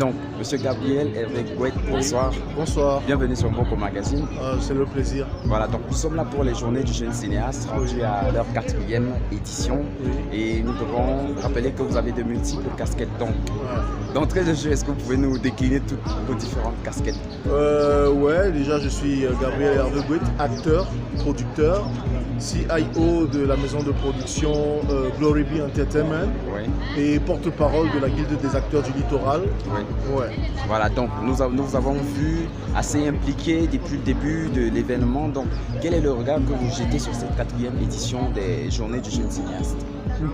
Donc, Monsieur Gabriel Hervé Gouet, bonsoir. Bonsoir. Bienvenue sur Mboko Magazine. C'est le plaisir. Voilà, donc nous sommes là pour les journées du jeune cinéaste, rendues à leur 4e édition. Et nous devons rappeler que vous avez de multiples casquettes. Donc, d'entrée de jeu, est-ce que vous pouvez nous décliner toutes vos différentes casquettes? Ouais, déjà je suis Gabriel Hervé Gouet, acteur, producteur, CIO de la maison de production Glory Be Entertainment et porte-parole de la Guilde des acteurs du littoral. Ouais. Voilà, donc nous avons vu assez impliqué depuis le début de l'événement. Donc, quel est le regard que vous jetez sur cette 4e édition des journées du jeune cinéaste?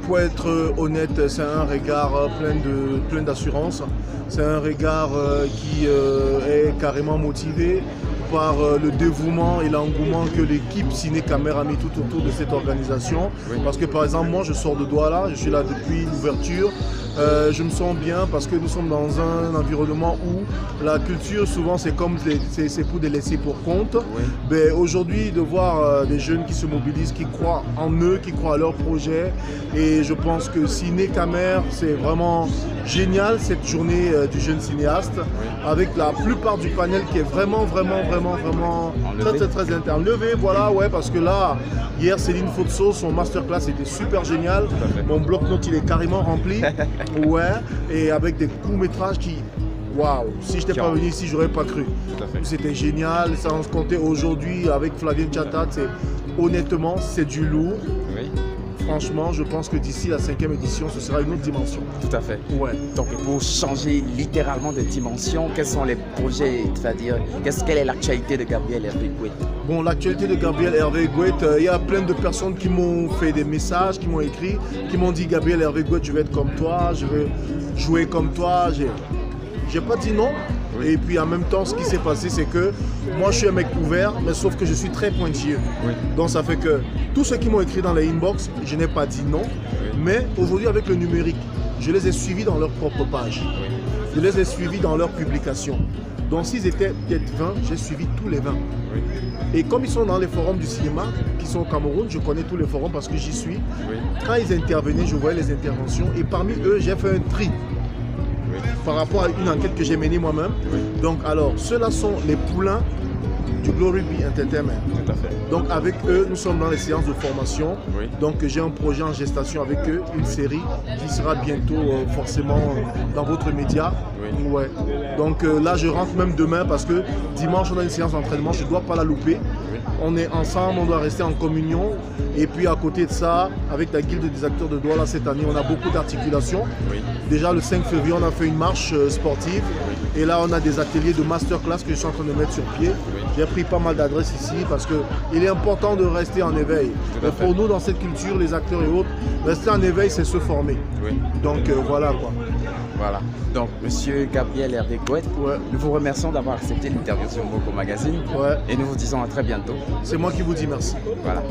Pour être honnête, c'est un regard plein d'assurance. C'est un regard qui est carrément motivé par le dévouement et l'engouement que l'équipe Ciné Camère a mis tout autour de cette organisation. Parce que par exemple, moi je sors de Douala, je suis là depuis l'ouverture. Je me sens bien parce que nous sommes dans un environnement où la culture souvent c'est comme c'est pour des laissés pour compte. Mais aujourd'hui de voir des jeunes qui se mobilisent, qui croient en eux, qui croient à leur projet, et je pense que Ciné Camère c'est vraiment génial cette journée du jeune cinéaste avec la plupart du panel qui est vraiment très enlevé. Voilà, ouais, parce que là hier Céline Fotso, son masterclass était super génial. Mon bloc-notes il est carrément rempli. Ouais, et avec des courts-métrages qui, waouh, si je n'étais pas venu ici, j'aurais pas cru. C'était génial, ça on se comptait aujourd'hui avec Flavien Chatat, honnêtement, c'est du lourd. Franchement, je pense que d'ici la 5e édition, ce sera une autre dimension. Tout à fait. Ouais. Donc, pour changer littéralement de dimension, quels sont les projets, c'est-à-dire, quelle est l'actualité de Gabriel Hervé Gouet? Bon, l'actualité de Gabriel Hervé Gouet, il y a plein de personnes qui m'ont fait des messages, qui m'ont écrit, qui m'ont dit Gabriel Hervé Gouet, je vais être comme toi, je vais jouer comme toi. J'ai pas dit non. Et puis en même temps, ce qui s'est passé, c'est que moi, je suis un mec ouvert, mais sauf que je suis très pointilleux. Donc ça fait que tous ceux qui m'ont écrit dans les inbox, je n'ai pas dit non. Mais aujourd'hui, avec le numérique, je les ai suivis dans leur propre page. Je les ai suivis dans leurs publications. Donc s'ils étaient peut-être 20, j'ai suivi tous les 20. Et comme ils sont dans les forums du cinéma, qui sont au Cameroun, je connais tous les forums parce que j'y suis. Quand ils intervenaient, je voyais les interventions. Et parmi eux, j'ai fait un tri. Par rapport à une enquête que j'ai menée moi-même. Donc alors, ceux-là sont les poulains du Glory Be Entertainment. Tout à fait. Donc avec eux, nous sommes dans les séances de formation. Donc j'ai un projet en gestation avec eux, une série qui sera bientôt forcément dans votre média. Ouais. Donc là, je rentre même demain parce que dimanche, on a une séance d'entraînement, je ne dois pas la louper. On est ensemble, on doit rester en communion. Et puis à côté de ça, avec la Guilde des acteurs de Douala cette année, on a beaucoup d'articulations. Déjà le 5 février, on a fait une marche sportive. Et là, on a des ateliers de masterclass que je suis en train de mettre sur pied. J'ai pris pas mal d'adresses ici parce qu'il est important de rester en éveil. Et pour nous, dans cette culture, les acteurs et autres, rester en éveil, c'est se former. Donc voilà quoi. Voilà. Donc, Monsieur Gabriel Hervé Gouet, nous vous remercions d'avoir accepté l'interview sur Mboko Magazine. Et nous vous disons à très bientôt. C'est moi qui vous dis merci. Voilà.